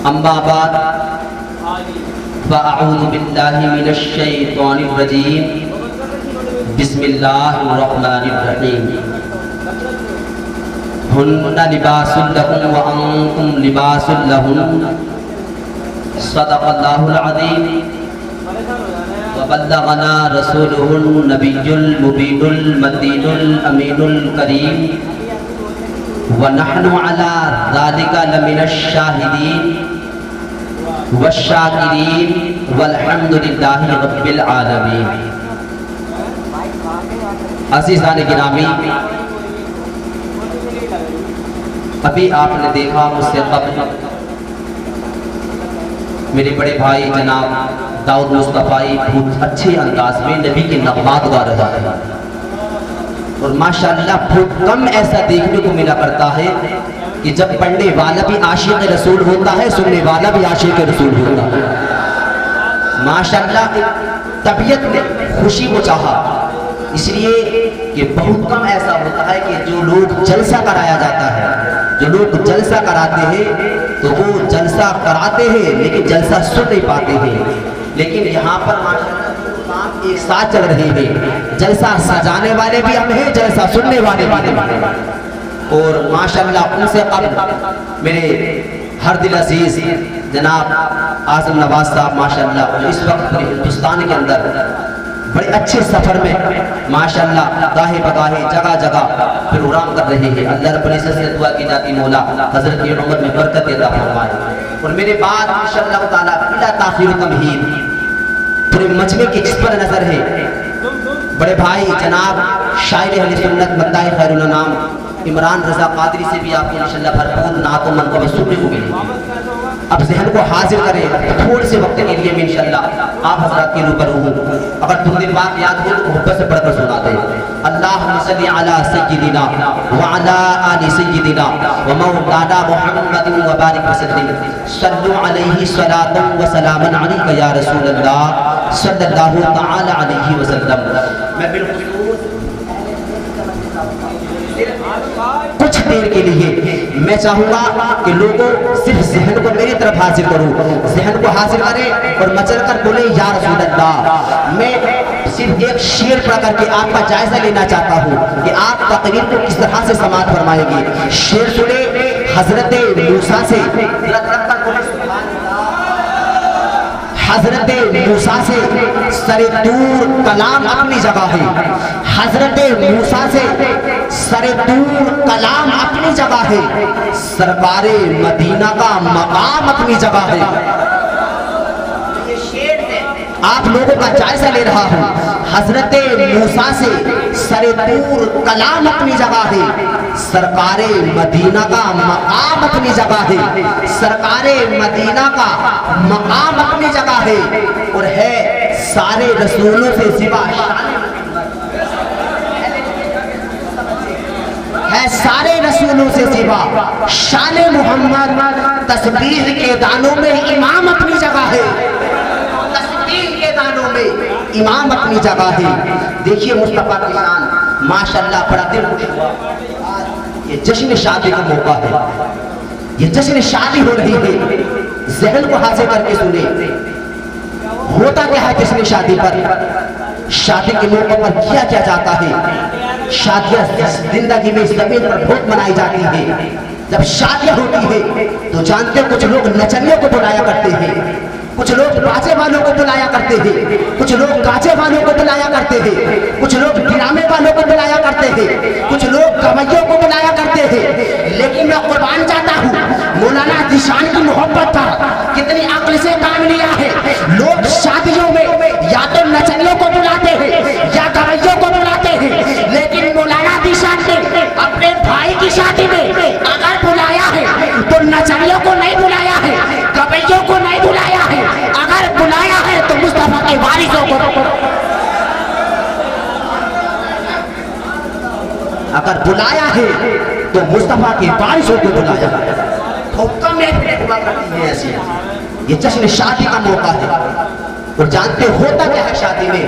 अम्मा बाद फ़अऊज़ु बिल्लाहि मिनश शैतानिर रजीम बिस्मिल्लाहिर रहमानिर रहीम हुन्ना लिबासुल लकुम व अंतुम लिबासुल लहुन्न सदक़ल्लाहुल अज़ीम व बल्लगना रसूलुहुन नबियुल मुबीनुल मतीनुल अमीनुल करीम व नहनु अला ज़ालिका लमिनश शाहिदीन वश्शाकिरीन वल्हम्दुलिल्लाहि रब्बिल आलमीन। अज़ीज़ान गिरामी, अभी आपने देखा मुझसे कब्ल मेरे बड़े भाई जनाब दाऊद मुस्तफ़ाई बहुत अच्छे अंदाज में नबी के नग़मात गा रहा है और माशाअल्लाह बहुत कम ऐसा देखने को मिला करता है कि जब पढ़ने वाला भी आशिक़ रसूल होता है, सुनने वाला भी आशिक़ रसूल होता है। माशाअल्लाह तबीयत ने खुशी को चाहा, इसलिए कि बहुत कम ऐसा होता है कि जो लोग जलसा कराया जाता है, जो लोग जलसा कराते हैं तो वो जलसा कराते हैं लेकिन जलसा सुन नहीं पाते हैं। लेकिन यहाँ पर माशाअल्लाह काम एक साथ चल रहे हैं, जलसा सजाने वाले भी हम हैं, जलसा सुनने वाले भी हैं। और माशाअल्लाह उनसे कब्ल मेरे हर दिल अजीज जनाब आज़म नवाज साहब माशाअल्लाह इस वक्त पूरे हिंदुस्तान के अंदर बड़े अच्छे सफ़र में माशाअल्लाह गाहे बगाहे जगह जगह प्रोग्राम कर रहे हैं। अल्लाह रब्बुल इज़्ज़त से दुआ की जाती मौला हज़रत की उम्र में बरकत अता फरमाए। और मेरे बाद इंशाअल्लाह ताला बिला ताख़ीर तमहीद पूरे मजमे की जिस पर नजर है बड़े भाई जनाब शायर अहले सुन्नत मद्दाए खैरुल अनाम इमरान रज़ा कादरी से भी आपको इंशाअल्लाह भरपूर नात व मनक़बत सुनने को मिलेगी। अब ज़हन को हाजिर करें थोड़े से वक्त के लिए मैं इंशाअल्लाह आप हज़रात के रूबरू हूँ। अगर तुमने बात याद हो तो मोहब्बत से पढ़कर सुना दे। अल्लाहुम्मा सल्ली अला सय्यिदिना व अला आलि सय्यिदिना व मौलाना मुहम्मदिन व बारिक वसल्लिम सल्लु अलैहि सलातन व सलामन अलैका या रसूलल्लाह सल्लल्लाहु तआला अलैहि वसल्लम। मैं बिल्कुल कुछ देर के लिए मैं चाहूंगा कि लोगों सिर्फ ज़हन को मेरी तरफ हाजिर करो, ज़हन को हाजिर करें और मचल कर बोले या रसूल अल्लाह। मैं सिर्फ एक शेर पढ़ करके आपका जायजा लेना चाहता हूँ कि आप तकरीर को किस तरह से समाप्त फरमाएंगे। शेर सुने हजरत मूसा से, हजरत मूसा से सरे दूर कलाम अपनी जगह है, हजरत मूसा से सरे दूर कलाम अपनी जगह है, सरकारे मदीना का मकाम अपनी जगह है। आप लोगों का जायजा ले रहा हूँ। हजरत मूसा से सरे दूर कलाम अपनी जगह है, सरकारे मदीना का मकाम अपनी जगह है, सरकारे मदीना का मकाम अपनी जगह है। और है सारे रसूलों से सिवा, है सारे रसूलों से सिवा शान मोहम्मद तस्बीह के दानों में इमाम अपनी जगह है, तस्बीह के दानों में इमाम अपनी जगह है। देखिए मुस्तफा की शान माशाअल्लाह बड़ा दिल खुश हुआ। ये जश्न शादी का मौका है, ये जश्न शादी हो रही है। ज़हन को हासिल करके सुने होता क्या है जश्न शादी पर। शादी के मौके पर किया क्या जाता है। शादियां जिंदगी में ज़मीन पर बहुत मनाई जाती है। जब शादियां होती है तो जानते हो कुछ लोग नचनियों को बुलाया करते हैं, कुछ लोग बाजे वालों को बुलाया करते हैं, कुछ लोग गाजे वालों को बुलाया करते हैं, कुछ लोग ड्रामे वालों को बुलाया करते हैं, कुछ लोग गवैयों को बुलाया करते हैं। लेकिन मैं कुर्बान जाता हूँ मौलाना ज़ीशान की मोहब्बत पर कितनी अक्ल से काम लिया है। लोग शादियों में या तो नचनियों को बुलाते हैं या गवैयों को बुलाते हैं, लेकिन मौलाना ज़ीशान ने अपने भाई की शादी में अगर बुलाया है तो नचनियों को नहीं बुलाया है, गवैयों को नहीं बुलाया है, अगर बुलाया है तो मुस्तफा के वारिसों को। अगर बुलाया है तो मुस्तफा के वारिसों को बुलाया है। हुक्म में हुआ करती है ऐसी। ये जश्न शादी का मौका है। और जानते होता क्या है शादी में,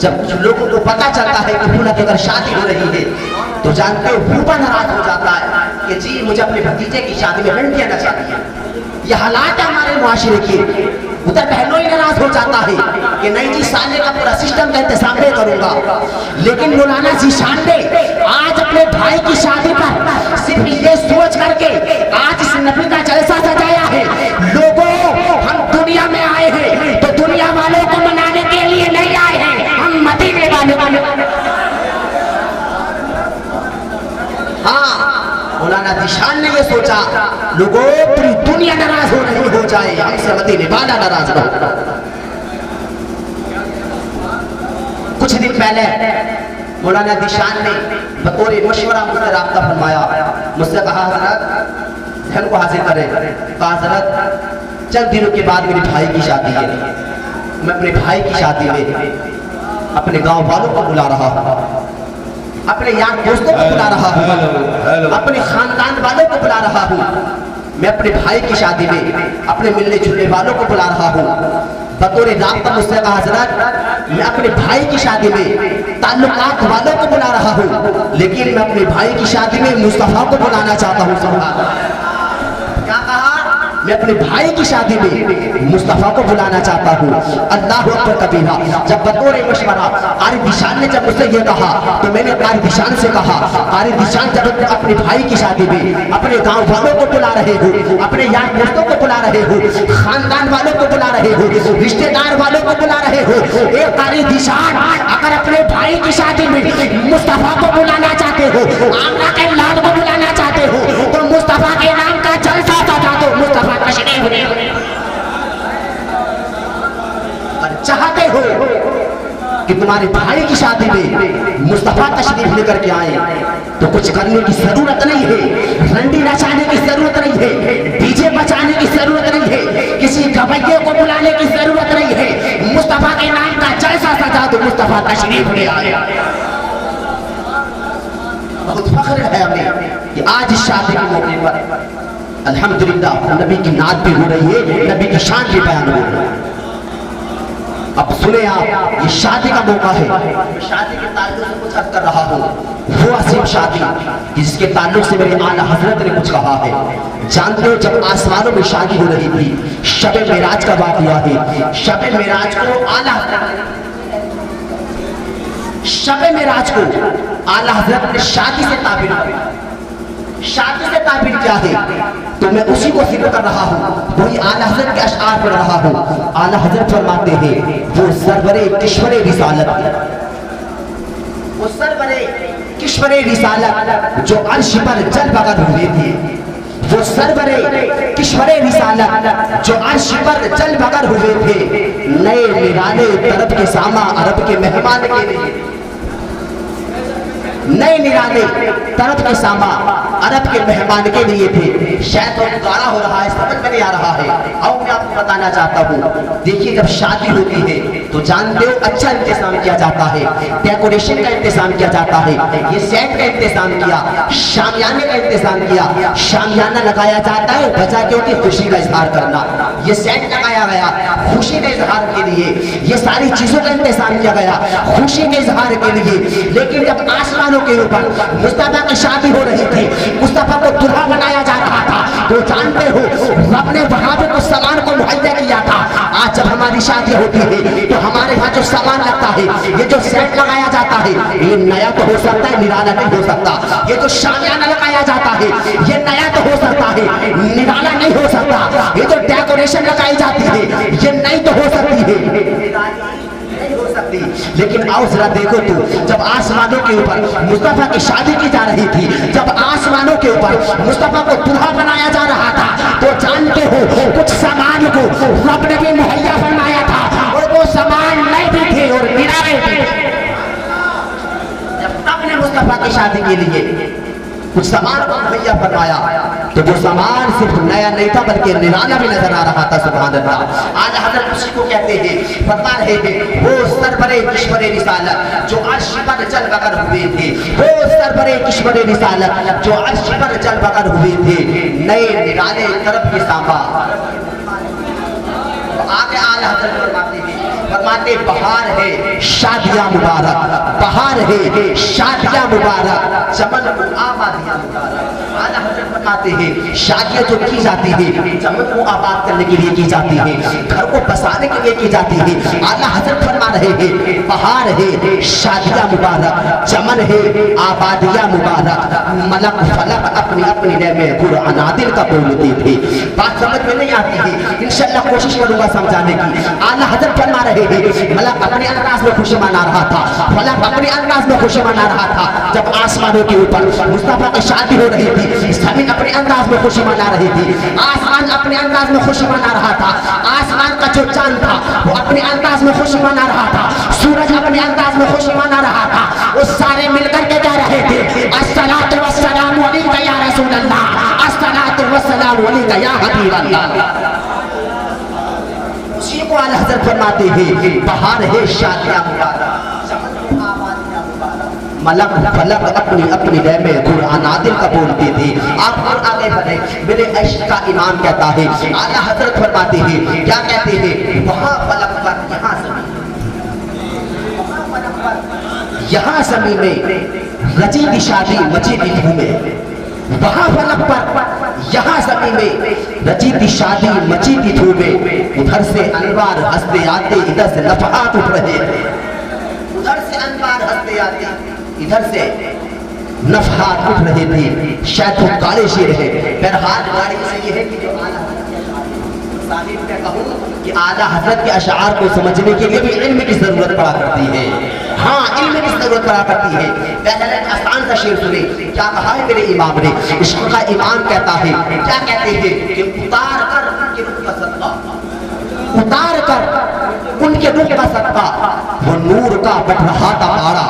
जब लोगों को पता चलता है कि अगर शादी हो रही है तो जानते हो फूफा नाराज हो जाता है कि जी मुझे अपने भतीजे की शादी में लड़कियां ना चाहिए। ये हालात है हमारे मुआशरे के। उधर बहनों ही नाराज हो जाता है कि नहीं जी साले का पूरा सिस्टम का इंतजाम मैं करूंगा। लेकिन मौलाना ज़ीशान ने आज अपने भाई की शादी पर सिर्फ ये सोच करके आज इस नबी का जलसा सजाया है। लोगों, हम दुनिया में आए हैं तो दुनिया वालों को मनाने के लिए नहीं आए हैं, हम मदीने वाले। हाँ, मौलाना ज़ीशान ने ये सोचा लोगों पूरी दुनिया नाराज हो रही हो जाए, हमसे मदीने वाला नाराज ना हो। कुछ दिन पहले मौलाना ज़ीशान ने बतौर मशवरा मुझसे राब्ता फरमाया, मुझसे कहा हज़रत बहन को हाजिर करें। कहा हज़रत चंद दिनों के बाद मेरे भाई की शादी है, मैं अपने भाई की शादी में अपने गांव वालों को बुला रहा हूँ, अपने यार दोस्तों को बुला रहा हूँ, अपने खानदान वालों को बुला रहा हूँ। मैं अपने भाई की शादी में अपने मिलने जुलने वालों को बुला रहा हूँ। बतौर राब्ता मुझसे कहा हज़रत मैं अपने भाई की शादी में ताल्लुकात वालों को बुला रहा हूँ, लेकिन मैं अपने भाई की शादी में मुस्तफा को बुलाना चाहता हूँ। क्या कहा? मैं अपने भाई की शादी में मुस्तफा को बुलाना चाहता हूँ। अल्लाह अकबर कबीरा। जब बतौर मशवरा कारी ज़ीशान ने जब मुझसे ये कहा तो मैंने कारी ज़ीशान से कहा, कारी ज़ीशान जब अपने भाई की शादी में अपने गांव वालों को बुला रहे हो, अपने यार दोस्तों को बुला रहे हो, खानदान वालों को बुला रहे हो, रिश्तेदार वालों को बुला रहे हो, एक कारी ज़ीशान अगर अपने भाई की शादी में मुस्तफा को बुलाना चाहते हो, आमना के लाल को बुलाना चाहते हो, तो मुस्तफा के नाम का जलसा सजा दो। मुस्तफा चाहते हो कि तुम्हारे भाई की शादी में मुस्तफा तशरीफ लेकर के आए तो कुछ करने की जरूरत नहीं है, रंडी नचाने की जरूरत नहीं है, डीजे बजाने की जरूरत नहीं है, किसी गवैये को बुलाने की जरूरत नहीं है। मुस्तफा के नाम का जलसा सजा दो, मुस्तफा तशरीफ ले आए। बहुत फख्र है हमें कि आज इस शादी के मौके पर अल्हम्दुलिल्लाह नबी की नात भी हो रही है, नबी की शान भी बयान हो रही है। अब सुने आप, ये शादी का मौका है। शादी के ताल्लुक से कुछ अर्ज कर रहा हूँ, वो अजीम शादी जिसके ताल्लुक से मेरे आला हजरत ने कुछ कहा है। जानते हो जब आसमानों में शादी हो रही थी, शब मेराज का वाक़या है। शब मेराज को आला शब मेराज को आला हजरत ने शादी से ताबीर किया। शादी से ताबीर क्या है तो मैं उसी को जिक्र कर रहा हूँ, वही आला हज़रत के अशआर पढ़ रहा हूँ। आला हज़रत फरमाते हैं वो सरवरे किश्वरे रिसालत, वो सरवरे किश्वरे रिसालत जो अर्श पर जल बगर हुए थे, वो सरवरे किश्वरे रिसालत जो अर्श पर जल बगर हुए थे। नए निराले तरफ के सामा अरब के मेहमान के लिए, नए निराले तरफ के सामा अरब के मेहमान के लिए थे। शायद तो गाढ़ा हो रहा है, समझ में नहीं आ रहा है। अब मैं आपको बताना चाहता हूँ, देखिए जब शादी होती है तो जानते हो अच्छा इंतजाम किया जाता है, डेकोरेशन का इंतजाम किया जाता है। ये सेट का इंतजाम किया, शामियाने का इंतजाम किया। शामियाना लगाया जाता है वजह क्या होती है, खुशी का इजहार करना। ये सेट लगाया गया खुशी के इजहार के लिए, ये सारी चीजों का इंतजाम किया गया खुशी के इजहार के लिए। लेकिन जब आसमानों के ऊपर मुस्तफा की शादी हो रही थी, मुस्तफा को दुल्हा बनाया जा रहा था, तो जानते हो रब ने वहां पे कुछ सामान को मुहैया किया था। आज जब हमारी शादी होती है तो हमारे यहाँ जो सामान लगता है, ये जो सेट लगाया जाता है, ये नया तो हो सकता है, निराला नहीं हो सकता। ये जो शामियाना लगाया जाता है, ये नया तो हो सकता है, निराला नहीं हो सकता। ये जो डेकोरेशन लगाई जाती है, ये नई तो हो सकती है लेकिन आओ जरा देखो तो जब आसमानों के ऊपर मुस्तफा की शादी की जा रही थी, जब आसमानों के ऊपर मुस्तफा को दुल्हा बनाया जा रहा था, तो जानते हो कुछ सामान को रब ने भी मुहैया फरमाया था, और वो सामान नए भी थे और निराले भी। जब रब ने मुस्तफा की शादी के लिए कुछ सामान को मुहैया फरमाया तो वो सामान सिर्फ नया नहीं था बल्कि निराला भी नजर आ रहा था। सुभान अल्लाह। आज हज़रत उसी को कहते हैं, फरमा रहे हैं वो सरवरे किश्वरे रिसालत जो अर्श पर जल बगर हुए थे, वो सरवरे किश्वरे रिसालत जो अर्श पर जल बगर हुए थे। नए निराले तरफ के सामा। आगे आला हज़रत फरमाते हैं, फरमाते बहार है शादियां मुबारक, बहार है शादियां मुबारक, चमन को आबादियां मुबारक। आला हजरत फरमाते हैं शादियां जो की जाती है चमन को आबाद करने के लिए की जाती है, घर को बसाने के लिए की जाती है। आला हजरत फरमा रहे हैं बहार है शादियां मुबारक, चमन है आबादियां मुबारक। मलक फलक अपनी अपनी नए में कुरान आदिल का बोलते थे। बात समझ में नहीं आती है, इंशाअल्लाह कोशिश करूंगा समझाने की। आला हजरत फरमा रहे हैं मलक अपने अंदाज में खुशी मना रहा था, फलक अपने अंदाज में खुशी मना रहा था। जब आसमानों के ऊपर मुस्तफा की शादी हो रही थी, जमीन अपने अंदाज में खुशी मना रही थी, आसमान अपने अंदाज में खुशी मना रहा था। आसमान का जो चांद था वो अपने अंदाज में खुशी मना रहा था, सूरज अपने अंदाज में खुशी मना रहा था। वो सारे मिलकर के जा रहे थे अस्सलातु वस्सलामु अलैका या रसूल अल्लाह, अस्सलातु वस्सलामु अलैका या हबीब अल्लाह। उसी को आला हज़रत फरमाते हैं बहार है शादियां मुबारक, मलक फलक अपनी अपनी नए में कुरान आदिल का बोलते थे। आप और आगे बढ़े, मेरे इश्क का इमाम कहता है, आला हजरत फरमाते हैं क्या कहते हैं, वहां फलक पर यहाँ यहाँ ज़मीन में रची दी शादी मची दी धूमें, वहां फलक पर यहाँ ज़मीन में रची दी शादी मची दी धूमें। उधर से अनवार हंसते आते इधर से नफहात उठ रहे थे, उधर से अनवार हंसते आते इधर से नफहात उठ रहे थे। शायद वो काले शेर है, बहरहाल गाड़ी से ये है कि जो आला साहिब मैं कहूँ कि आला हजरत के अशार को समझने के लिए भी इल्म की जरूरत पड़ा करती है। हाँ, इल्म की जरूरत पड़ा करती है। पहले आसान सा शेर सुने, क्या कहा है मेरे इमाम ने। इश्क का इमाम कहता है, क्या कहते हैं कि उतार कर उनके रुख का सदका, उतार कर उनके रुख का सदका, वो नूर का बढ़ रहा था पारा।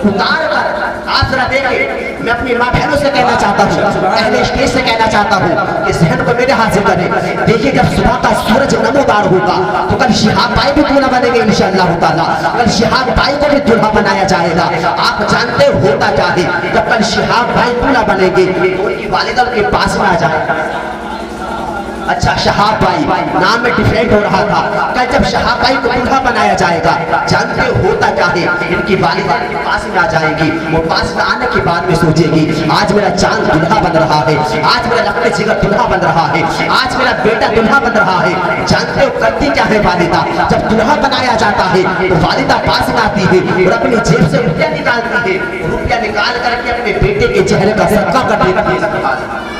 उतार कर आप जरा देखें, मैं अपनी माँ बहनों से कहना चाहता हूँ, पहले स्टेज से कहना चाहता हूँ कि जहन को मेरे हाथ से करें। देखिए जब सुबह का सूरज नमोदार होगा तो कल शिहाब भाई भी दूल्हा बनेंगे इंशाअल्लाह ताला, कल शिहाब भाई को भी दूल्हा बनाया जाएगा। आप जानते होता क्या है, जब कल शिहाब भाई दूल्हा बनेंगे तो उनकी वालिदा के पास में आ जाएगा। अच्छा, शहाब भाई नाम में डिफरेंट हो रहा था, कल जब शहाब भाई को दूल्हा बनाया जाएगा, जानते होता क्या है, इनकी वालिदा के पास में आ जाएगी। वो पास में आने के बाद में सोचेगी आज मेरा चांद दूल्हा बन रहा है, आज मेरा लक्ष्य जिगर दूल्हा बन रहा है, आज मेरा बेटा दूल्हा बन रहा है। जानते हो करती क्या है वालिदा, जब दूल्हा बनाया जाता है तो वालिदा पास में आती है और अपनी जेब से रुपया निकालती है, रुपया निकाल करके अपने बेटे के चेहरे का सदका कर देती है।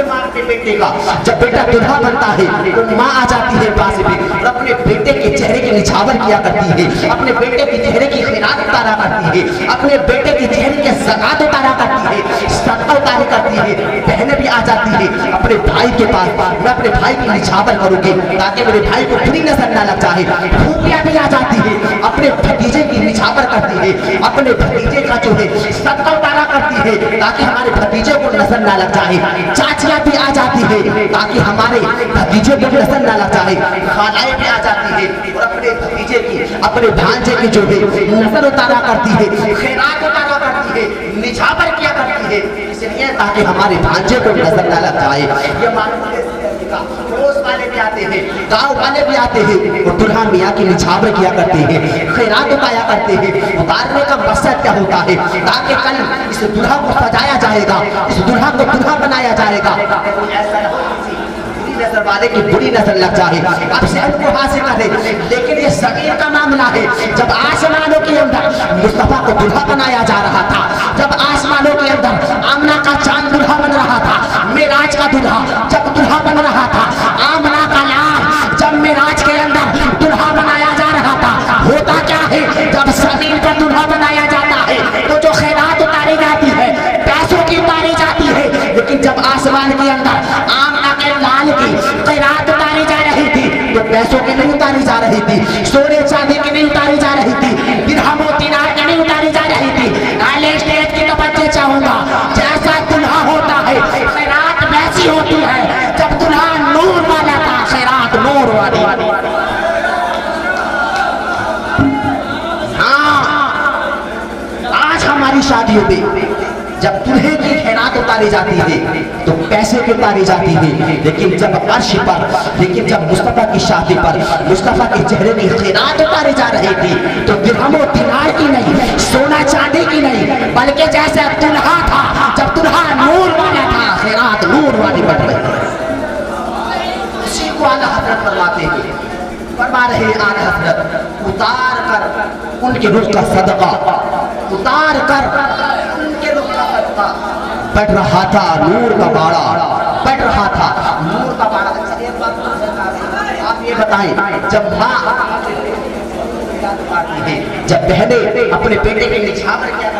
माँ अपने बेटे का, जब बेटा दूल्हा बनता है तो माँ आ जाती है पास में और अपने बेटे के चेहरे की निछावर किया करती है, अपने बेटे के चेहरे की खैरात उतारा करती है, अपने बेटे के चेहरे के ज़कात उतारा करती है, सदका उतारा करती है। बहनें भी आ जाती है अपने भाई के पास, मैं अपने भाई की निछावर करूंगी ताकि मेरे भाई को बुरी नजर ना लग जाए। फूफियाँ भी आ जाती है अपने भतीजे की निछावर करती है, अपने भतीजे का जो है सदका उतारा करती है ताकि हमारे भतीजे को नजर ना लग जाए। चाचियाँ भी आ जाती है ताकि हमारे भतीजे को नजर ना लग जाए। खालाएं भी आ जाती है और अपने भतीजे की, अपने भांजे की जो है नजर उतारा करती है, खैरात उतारा करती है, निछावर किया करती है, इसलिए ताकि हमारे भांजे को नजर ना लग जाए। ये मालूम है पड़ोस वाले भी आते हैं, गांव वाले भी आते हैं और दुल्हा मियाँ की निछावर किया करते हैं, खैरात उतारा करते हैं। उतारने का मकसद क्या होता है, ताकि कल इस दुल्हा को सजाया जाएगा, इस दुल्हा को दुल्हा बनाया जाएगा, ऐसा नजर वाले की बुरी नजर लग जाए, अब शहर को हासिल करे। लेकिन ये सगीर का मामला है, जब आसमानों के अंदर मुस्तफा को दुल्हा बनाया जा रहा था, जब आसमानों के अंदर आमना का चांद दुल्हा बन रहा था, मेराज का दुल्हा जब दुल्हा बन रहा था, आमना का लाल जब मेराज के अंदर दुल्हा बनाया जा रहा था, होता क्या है जब जमीन पर दुल्हा बनाया जाता है तो जो खैरात उतारी जाती है, पैसों की उतारी जाती है, लेकिन जब आसमान के अंदर आमना के लाल की खैरात उतारी जा रही थी तो पैसों की नहीं उतारी जा रही थी, सोने चांदी की नहीं उतारी जा रही थी, दिरहम और दिनार की नहीं उतारी जा रही थी। आले स्टेज की तवज्जो चाहूंगा, जैसा दुल्हा होता है खैरात वैसी होती है। जब दुल्हा नूर वाला था, खैरात नूर वाली। हाँ, आज हमारी शादियों में जब दूल्हे की खैरात उतारी उतारी जाती है तो पैसे की उतारी जाती है, लेकिन जब अर्श पर, लेकिन जब मुस्तफा की शादी पर मुस्तफा के चेहरे की खैरात उतारी जा रही थी तो दिरहमो दिनार की नहीं, सोना चांदी की नहीं, बल्कि जैसे दुल्हा था, जब दुल्हा नूर वाला था, खैरात नूर वाली बढ़ रही। उसी को आला हजरत फरमाते हैं, फरमा रहे आला हजरत, उतार कर उनके रुख का सदका, उतार कर उनके रुख का सदका, बढ़ रहा था नूर का बाड़ा, बढ़ रहा था नूर का बाड़ा। एक बात आप ये बताएं, जब माँ जब बहने अपने बेटे के लिए छावर क्या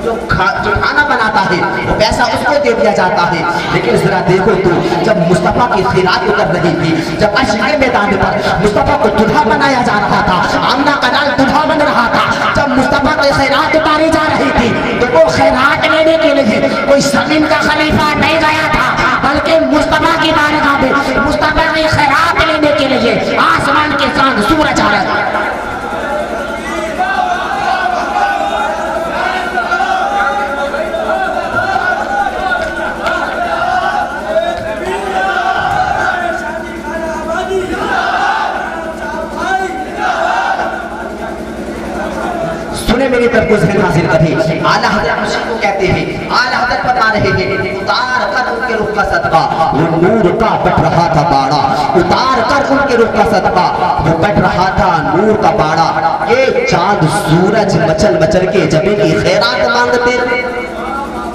जो खाना बनाता है वो पैसा उसको दे दिया जाता है, लेकिन जरा देखो तो जब मुस्तफा की खैरात कर रही थी, जब अर्श के मैदान पर मुस्तफा को दुल्हा बनाया जा रहा था, आमना का लाल दुल्हा बन रहा था, जब मुस्तफा की खैरात उतारी जा रही थी तो वो खैरात लेने के लिए कोई जमीन का खलीफा नहीं गया था, बल्कि मुस्तफा की बारगाह में मुस्तफा की खैरात लेने के लिए आसमान के चांद सूरज आ रहा था। मेरी तरफ को ज़हन हासिल करें, आला हज़रत उसी को कहते हैं, आला हज़रत बता रहे हैं, उतार कर उनके रुख का सदका, वो नूर का बट रहा था बाड़ा, उतार कर उनके रुख का सदका, वो बट रहा था नूर का बाड़ा। ये चांद सूरज मचल मचल के जब की खैरात मांगते थे,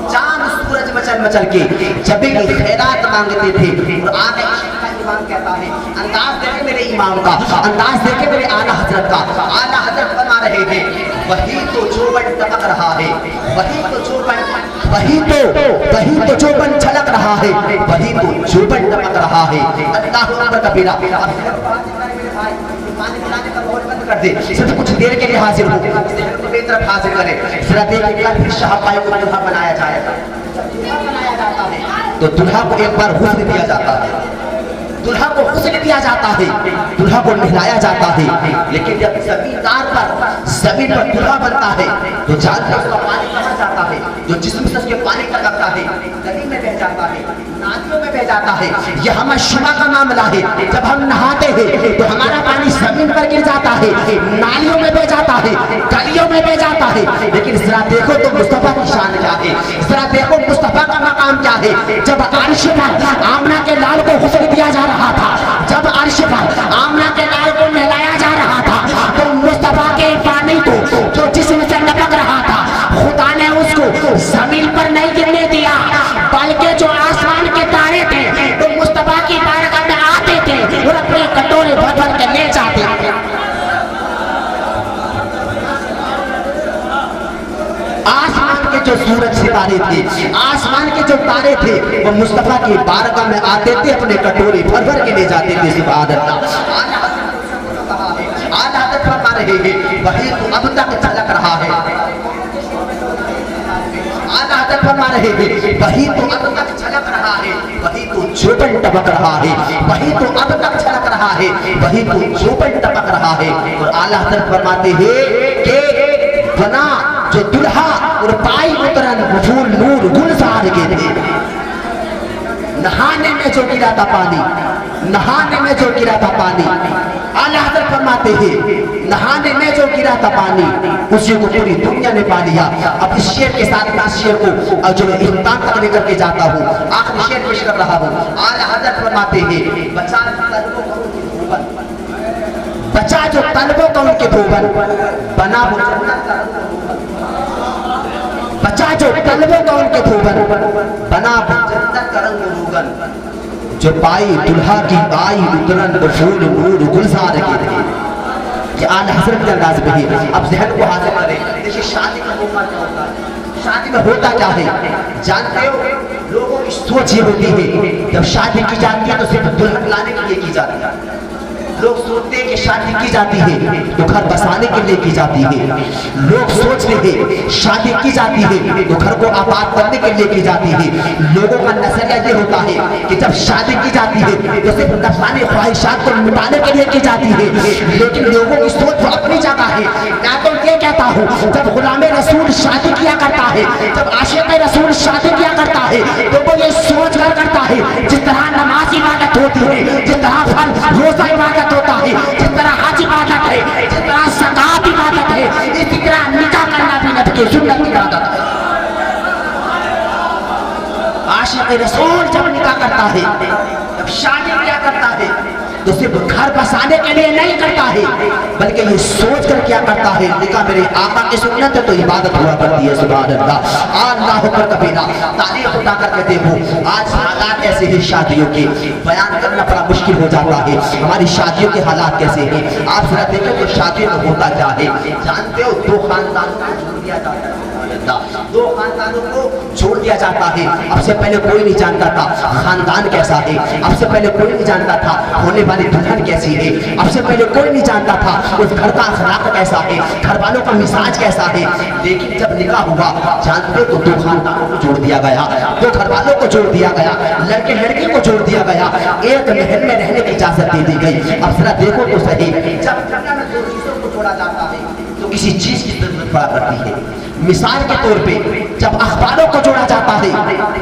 चांद सूरज मचल मचल के जब की खैरात मांगते थे। और आगे इमाम कहता है, अंदाज देखे मेरे इमाम का, अंदाज देखे मेरे आला हज़रत का। आला हज़रत बता रहे थे, वही तो चौबन टपक रहा है, वही तो चौबन, वही तो चौबन छलक रहा है, वही तो चौबन टपक रहा है। अल्लाह अकबर कबीरा। पानी पिलाने का बहुत बंद कर दे, सिर्फ कुछ देर के लिए हाजिर हो, तरफ हाजिर करें। जरा देखिए शाहबाई को दुल्हा बनाया जाएगा, दुल्हा बनाया जाता है तो दुल्हा को एक बार हुस्न दिया जाता है, दुल्हा को हुस्न दिया जाता है, दुल्हा को नहलाया जाता है, लेकिन जब जमीन पर दुल्हा बनता है तो जानते हैं उसका पानी कहाँ जाता है, जो जिस्म से उसके पानी टपकता है नदी में बह जाता है, नालियों में बह जाता है। यह हमारा शुमा का मामला है, जब हम नहाते हैं तो हमारा पानी जमीन पर गिर जाता है, नालियों में बह जाता है, गलियों में बह जाता है। लेकिन जरा देखो तो मुस्तफा की शान क्या है, जरा देखो मुस्तफा का मकाम क्या है। जब अर्श पर आमना के लाल को हुस्न दिया जा रहा था, जब अर्श पर आमना के लाल को नहलाया जा रहा था, तो मुस्तफा के पानी को जो जिस्म से टपक रहा था, खुदा ने उसको जमीन पर नहीं गिरने दिया, बल्कि जो आसमान के तारे थे तो मुस्तफा की बारगाह में आते थे और अपने कटोरे भर भर के ले जाते थे। आसमान के जो सूरज सितारे थे, आसमान के जो तारे थे, वो मुस्तफा की बारगाह में आते थे, अपने कटोरे भर भर के ले जाते थे। सुभान अल्लाह। आला हज़रत फरमा रहे हैं, वही तो अब तक झलक रहा है। आला हज़रत फरमा रहे हैं, वही तो अब तक झलक रहा है, वही तो चौबन टपक रहा है, वही तो अब तक झलक रहा है, वही तो चौबन टपक रहा है। और आला हज़रत फरमाते हैं कि बना जो दुल्हा और पाई उतरन फूल नूर गुलजार के थे, नहाने में जो गिरा था पानी, नहाने में जो गिरा था पानी, आला हज़रत फरमाते हैं नहाने में जो गिरा था पानी, उसी को पूरी दुनिया ने पा लिया। अब इस शेर के साथ मैं शेर को जो इम्तिहान तक लेकर के जाता हूँ, आखिरी शेर पेश कर रहा हूँ। आला हज़रत फरमाते हैं, बचा जो तलबों का उनके भूवन, बना बचा जो तलबों का उनके भूवन, बना जन्नत का रंग रोगन, जो पाई दुल्हा की आई उतरन फूल नूर गुलजार के थे। ये आला हज़रत के अंदाज में ही अब ज़हन को हासिल करें। देखिए शादी का मौका क्या होता है, शादी में होता क्या है जानते हो? लोगों की सोच ये होती है जब शादी की जाती है तो सिर्फ दुल्हन लाने के लिए की जाती है, लोग सोचते हैं कि शादी की जाती है तो घर बसाने के लिए की जाती है। लोग सोचते हैं शादी की जाती है तो घर को आबाद करने के लिए की जाती है। लोगों का नजरिया ये होता है कि जब शादी की जाती है तो सिर्फ नफसानी ख्वाहिशात को मिटाने के लिए की जाती है। लेकिन लोगों की सोच तो अपनी जगह है। मैं तो ये कहता हूँ, जब गुलामे रसूल शादी किया करता है, जब आशिक़ रसूल शादी किया करता है तो वो ये सोच कर करता है जिस तरह नमाज इबादत होती है, जिस तरह फल रोजा इबादत होता है, जिस तरह हज इबादत है, जिस तरह ज़कात इबादत है, इसी तरह निकाह करना भी नबी की सुन्नत इबादत है। आशिक़ रसूल जब निकाह करता है, जब शादी किया करता है तो सिर्फ घर बसाने के लिए नहीं करता है, बल्कि ये सोच कर क्या करता है, निकाह मेरे आका की सुन्नत है तो इबादत हुआ करती है। सुभान अल्लाह, अल्लाह अकबर कबीरा। तारीफ उठा करके देखो आज हालात ऐसे हैं शादियों के, बयान करना बड़ा मुश्किल हो जाता है। हमारी शादियों के हालात कैसे हैं आप जरा देखो तो शादी में होता क्या है। जानते हो, दो खानदानों को छोड़ दिया जाता है, दो खानदानों को छोड़ दिया जाता है। अब से पहले कोई नहीं जानता था खानदान कैसा है, अब से पहले कोई नहीं जानता था होने वाली दुल्हन कैसी है, अब से पहले कोई नहीं जानता था उस घर का अखलाक कैसा है, घर वालों का मिजाज कैसा है। लेकिन जब निकाह हुआ, जानते हो, तो दो खानदानों को जोड़ दिया गया, दो घर वालों को जोड़ दिया गया, लड़के लड़की को जोड़ दिया गया, एक महल में रहने की इजाजत दे दी गई। अब जरा देखो तो सही, जब दुनिया में दो चीजों को जोड़ा जाता है तो किसी चीज की जरूरत पड़ा करती है। मिसाल के तौर पे जब अखबारों को जोड़ा जाता है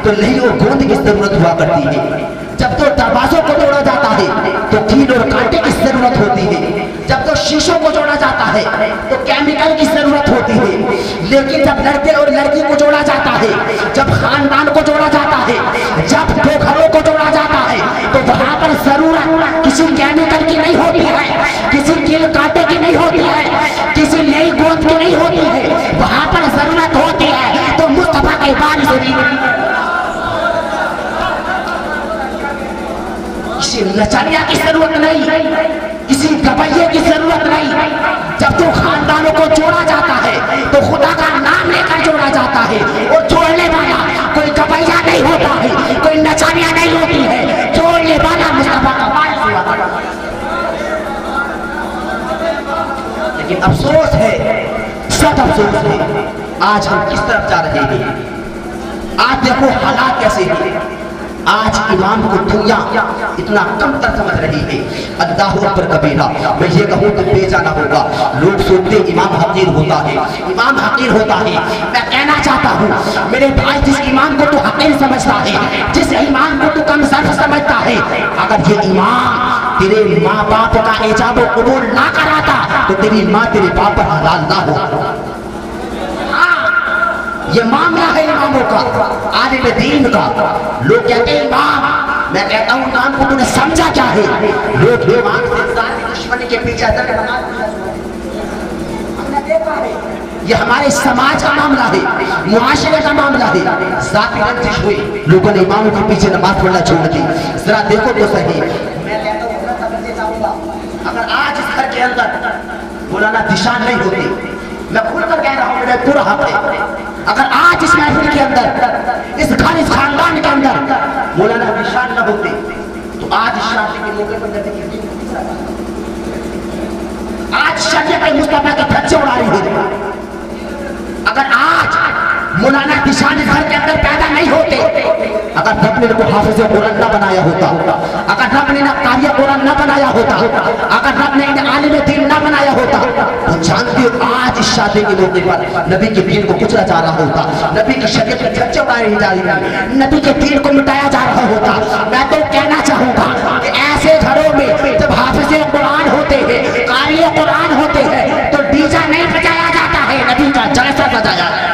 तो लही और गोंद की जरूरत हुआ करती है। जब तो दरवाजों को जोड़ा जाता है तो कील और कांटे की जरूरत होती है। जब तो शीशों को जोड़ा जाता है तो केमिकल की जरूरत होती है। लेकिन जब लड़के और लड़की को जोड़ा जाता है, जब खानदान को जोड़ा जाता है, जब दो घरों को जोड़ा जाता है तो वहां पर जरूरत किसी केमिकल की नहीं होती है, किसी कील कांटे की नहीं होती है, किसी नई गोंद की नहीं होती है। वहां पर जरूरत होती है तो मुस्तफा के बारिश होती है। किसी लचनिया की जरूरत नहीं, किसी गवैये की जरूरत नहीं। जब तो खानदानों को जोड़ा जाता है तो खुदा का नाम लेकर जोड़ा जाता है, और जोड़ने वाला कोई गवैया नहीं होता है, कोई नचनिया नहीं होती है, जोड़ने वाला मुस्तफा का वारिस हुआ। लेकिन अफसोस है, सद अफसोस है, आज हम किस तरफ जा रहे हैं। आज देखो हालात कैसे हैं। आज इमाम को दुनिया इतना कम तर समझ रही है। अल्लाह अकबर कबीरा। मैं ये कहूँ तो बेजाना होगा। लोग सोचते इमाम हकीर होता है, इमाम हकीर होता है। मैं कहना चाहता हूँ मेरे भाई, जिस इमाम को तो हकीर समझता है, जिस इमाम को तो कम सर्फ समझता है, अगर ये इमाम तेरे माँ बाप का इजाब और कबूल ना कराता तो तेरी माँ तेरे बाप पर हलाल ना हो। ये मामला है इमामों का, आलिम दीन का। लोग कहते हैं इमाम, मैं कहता हूँ इमाम को तूने समझा क्या है। लोग इमाम से दुश्मनी के पीछे हमने देखा है, ये हमारे समाज का मामला है, मुआशरे का मामला है। जाती रंजिश हुई, लोगों ने इमामों के पीछे नमाज पढ़ना छोड़ दी। जरा देखो तो सही। मैं कहता हूँ अगर आज इस घर के अंदर मौलाना दिशान नहीं होती, मैं खुलकर कह रहा हूँ, मेरा पूरा हक है, अगर आज इस महफिल के अंदर, इस घर, इस खानदान के अंदर मौलाना दिशान न होते तो आज शादी के मौके पर नबी की आज शरीयत मुस्तफा के धज्जे उड़ा रही है। अगर आज मौलाना दिशान घर के अंदर पैदा नहीं होते, अगर रब ने को हाफिज कुरान न बनाया होता, अगर रब ने कारी कुरान न बनाया होता, अगर रब ने आलिम दीन न बनाया होता, तो जानते हो आज इस शादी के मौके पर नबी के दीन को कुचला जा रहा होता, नबी की शरीयत के धज्जे उड़ाए जा रही, नबी के दीन को मिटाया जा रहा होता। मैं तो कहना चाहूंगा कि ऐसे घरों में जब हाफिज कुरान होते हैं, कारी कुरान होते हैं, तो डीजा नहीं बजाया जाता है, नबी का जलसा बजाया जाता है।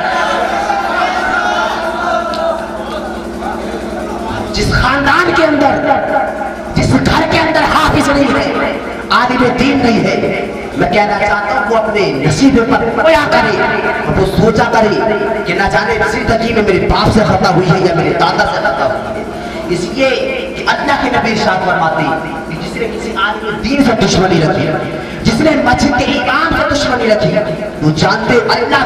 जिस खानदान के अंदर, जिस घर के अंदर हाफिज नहीं है, आलिम दीन नहीं है, मैं कहना चाहता हूँ वो अपने नसीब पर खोया करे, वो सोचा करे कि ना जाने जिंदगी में मेरे बाप से खता हुई है या मेरे दादा से खता हुई है। इसलिए कि अल्लाह के नबी इरशाद फरमाते कि जिसने किसी आलिम दीन से दुश्मनी रखी, जिसने मस्जिद के इमाम से दुश्मनी रखी, तो जानते अल्लाह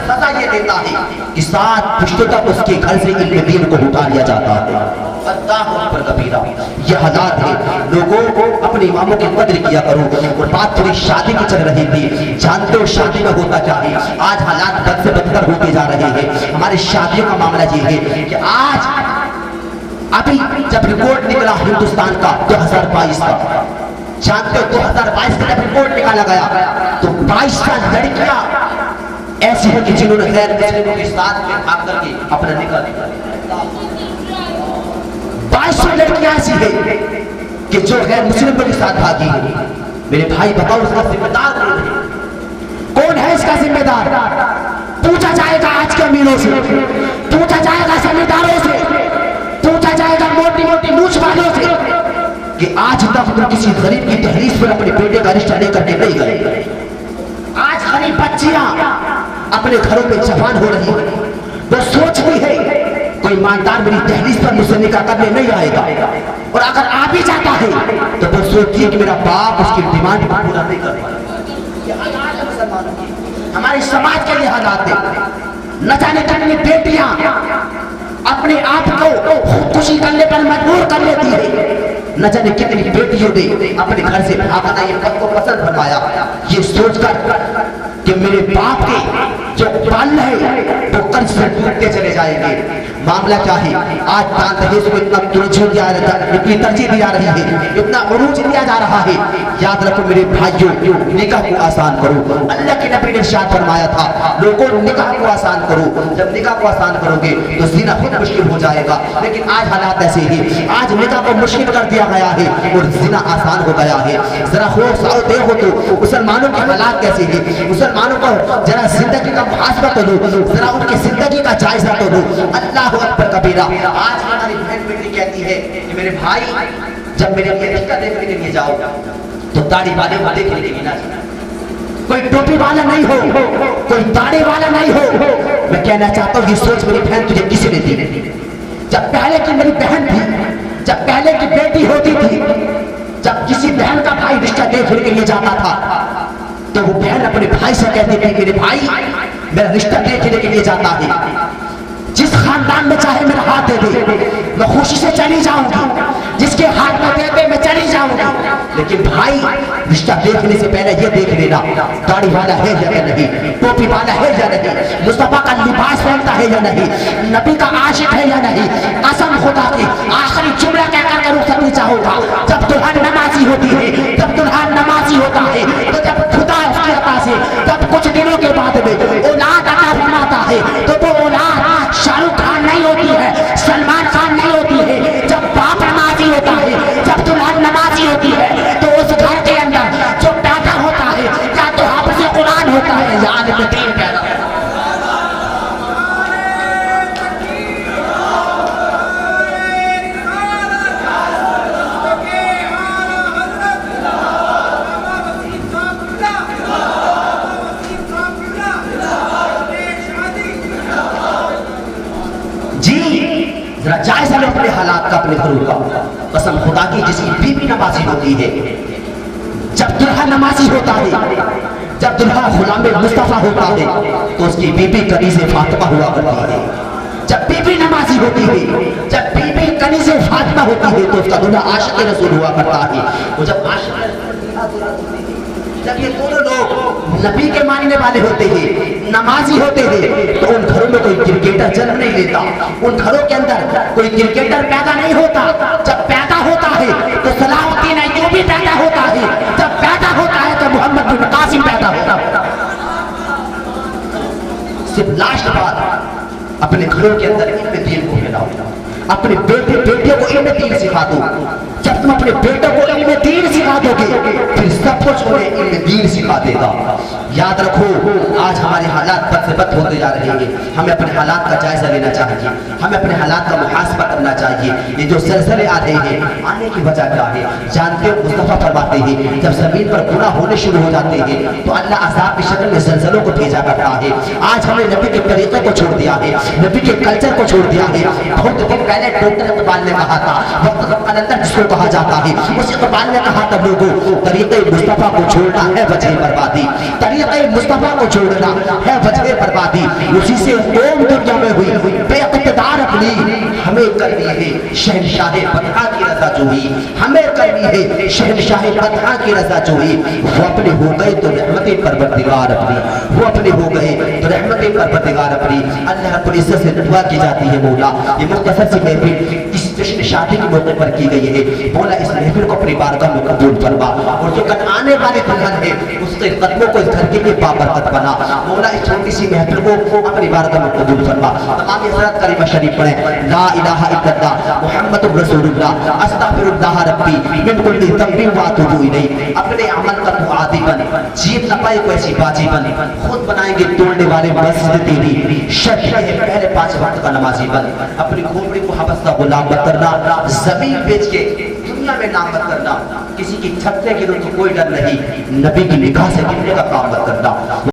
सजा ये देता है कि 7 पुश्तों तक उसके घर से इल्म दीन को उठा लिया जाता है। अल्लाहु अकबर कबीरा। ये हालात है, लोगों को अपने इमामों की कद्र किया करो। और बात थोड़ी शादी की चल रही थी, जानते हो शादी में होता क्या है, आज हालात बद से बदतर होते जा रहे हैं। हमारी शादियों का मामला ये है कि आज अभी जब रिपोर्ट निकला हिंदुस्तान का 2022 का, जानते हो 2022 का जब रिपोर्ट निकाला गया तो 22 लड़कियां ऐसी है कि जिन्होंने गैर मुस्लिमों के साथ में भाग करके अपना निकाह निकाला। 22 लड़कियां ऐसी है कि जो गैर मुस्लिमों के साथ भागी है। मेरे भाई बताओ इसका जिम्मेदार कौन है? कौन है इसका जिम्मेदार? पूछा जाएगा आज के अमीरों से, पूछा जाएगा जमींदारों से, पूछा जाएगा मोटी मोटी मूछ वालों से कि आज तक तुम किसी गरीब की दहलीज पर अपने बेटे का रिश्ता लेकर के नहीं गए। आज गरीब बच्चियां अपने घरों में जवान हो रही है, वो सोचती है कोई ईमानदार मेरी दहलीज पर मुझसे निकाह करने नहीं आएगा, और अगर आ भी जाता है तो वो सोचती है कि मेरा बाप उसकी डिमांड को पूरा नहीं कर पाएगा। हमारे समाज के लिए हालात है, न जाने कितनी बेटियां अपने आप को खुदकुशी करने पर मजबूर कर लेती है, न जाने कितनी बेटियों ने अपने घर से भागना ये पद को पसंद बनवाया, ये सोचकर कि मेरे बाप के जो पाल है वो कर्ज से टूटते चले जाएंगे। मामला क्या है, आज दान दहेज को इतना इतनी तरजीह दी जा रही है, इतना उरूज दिया जा रहा है। याद रखो मेरे भाइयों, निकाह को आसान करो। अल्लाह के नबी ने इरशाद फरमाया था, लोगों निकाह को आसान करो। जब निकाह को आसान करोगे तो ज़िना खुद मुश्किल हो जाएगा। लेकिन आज हालात ऐसे ही, आज निकाह को मुश्किल कर दिया गया है और ज़िना आसान हो गया है। जरा हो देखो तो मुसलमानों के हालात कैसे हैं। मुसलमानों को जरा जिंदगी का मुहासबा तो लो, जरा उनकी जिंदगी का जायजा तो लो। अल्लाह अकबर कबीरा। आज हमारी बहन बेटी कहती है कि मेरे भाई जब मेरे लिए रिश्ता देखने के लिए जाओ तो दाढ़ी वाले को देखने के लिए ना जाना, कोई टोपी वाला नहीं हो, कोई दाढ़ी वाला नहीं हो। मैं कहना चाहता हूँ ये सोच मेरी बहन तुझे किसी ने दी? जब पहले की मेरी बहन थी, जब पहले की बेटी होती थी, जब किसी बहन का भाई रिश्ता देखने के लिए जाता था तो वो बहन अपने भाई से कहती थी मेरे भाई मेरा रिश्ता देखने के लिए जाता है, जिस खानदान में चाहे मेरा हाथ दे दे मैं खुशी से चली जाऊंगी, जिसके हाथ में दे दे मैं चली जाऊंगी। लेकिन भाई रिश्ता देखने से पहले ये देख लेना दाढ़ी वाला है या नहीं, टोपी वाला है या नहीं, मुस्तफा का लिबास पहनता है या नहीं, नबी का आशिक है या नहीं। कसम खुदा की आखिरी जुमला कहकर के रुख नहीं चाहूंगा, जब दुल्हन नमाजी होती है, जब दुल्हन नमाजी होता है तो जब खुदा उसकी अता से तब कुछ दिनों के बाद में औलाद अता फरमाता है तो वो औलाद शाहरुख खान नहीं होती है, सलमान खान नहीं होती है। जब बाप नमाजी होता है, जब दुल्हन नमाजी होती है तो उस घर के अंदर जो पैदा होता है या तो हाफिज़ कुरान होता है या आलिम दीन पैदा होता है। जरा जायजा लो अपने हालात का, अपने घरों का। कसम खुदा की जिसकी बीबी नमाजी होती है, जब दुल्हा नमाजी होता है, जब दुल्हा गुलाम मुस्तफा होता है तो उसकी बीबी कनीज़े फातिमा हुआ करती है। जब बीबी नमाजी होती है, जब बीबी कनीज़े फातिमा होती है तो उसका दुल्हा आशिक़ रसूल हुआ करता है। वो जब जब ये दोनों लोग नबी के मानने वाले होते हैं, नमाजी होते हैं, तो उन घरों में कोई क्रिकेटर जन्म नहीं लेता, उन घरों के अंदर कोई क्रिकेटर पैदा नहीं होता। जब पैदा होता है तो सलाहुद्दीन अय्यूबी पैदा होता है, जब पैदा होता है तो मोहम्मद बिन कासिम पैदा होता है। सिर्फ लास्ट बात, अपने घरों के अंदर इल्म दीन को फैलाओ, अपने बेटे बेटियों को इल्म दीन सिखा दो। जब तुम अपने बेटों को इल्म दीन सिखा दोगे फिर सब कुछ उन्हें इल्म दीन सिखा देगा। याद रखो आज हमारे हालात बद से बद होते जा रहे हैं। हमें अपने हालात का जायजा लेना चाहिए, हमें अपने हालात का मुहासबा करना चाहिए। ये जो सिलसिले आ रहे हैं आने की वजह क्या है जानते हो? मुस्तफा फरमाते हैं जब जमीन पर गुनाह होने शुरू हो जाते हैं तो अल्लाह अज़ाब की शक्ल में ज़लज़लों को भेजा करता है। आज हमने नबी के तरीक़े को छोड़ दिया है, नबी के कल्चर को छोड़ दिया है। बहुत दिन पहले डॉक्टर इक़बाल ने कहा था, वक्त कलंदर जिसको कहा जाता है, उस इक़बाल ने कहा था लोगों तरीक़े मुस्तफा को छोड़ना है वजह बर्बादी, तरीक़े मुस्तफा को छोड़ना है वजह बर्बादी। उसी से कौम दुनिया में हुई बेइक़्तिदार अपनी हमें हमें करनी है शहनशाह बदहा की रजा जो हुई, हमें करनी है शहनशाह बदहा की रजा जो हुई। वो अपने हो गए तो रहमत परवरदिगार अपनी, वो अपने हो गए तो रहमत परवरदिगार अपनी। अल्लाह रब्बुल इज्जत से दुआ की जाती है मौला ये मुख्तसर सी महफिल इस जश्न शादी के मौके पर की गई है, मौला इस महफिल को अपनी बारगाह में कबूल फरमा और जो कल आने वाले दुल्हन है उसके कदमों को इस घर के लिए बाबरकत बना। मौला इस छोटी सी महफिल को अपनी बारगाह में कबूल फरमा। तमाम हज़रात कलिमा शरीफ पढ़े ला इलाहा इल्लल्लाह मुहम्मदुर रसूलुल्लाह अस्तगफिरुल्लाह रब्बी मिन कुल्ली ज़ंबिन व अतूबु इलैहि। अपने अमल कर तू आदी बन, जीत न पाए कोई ऐसी बाजी बन, खुद बनाएंगे तोड़ने वाले मस्जिद तेरी, शर्त है पहले 5 वक्त का नमाजी बन। अपनी खोपड़ी को हवस का गुलाम मत करना, जमीन बेच के दुनिया में नाम मत करना, किसी की छत से गिरो तो कोई डर नहीं, नबी की निगाह से गिरने का काम मत करना।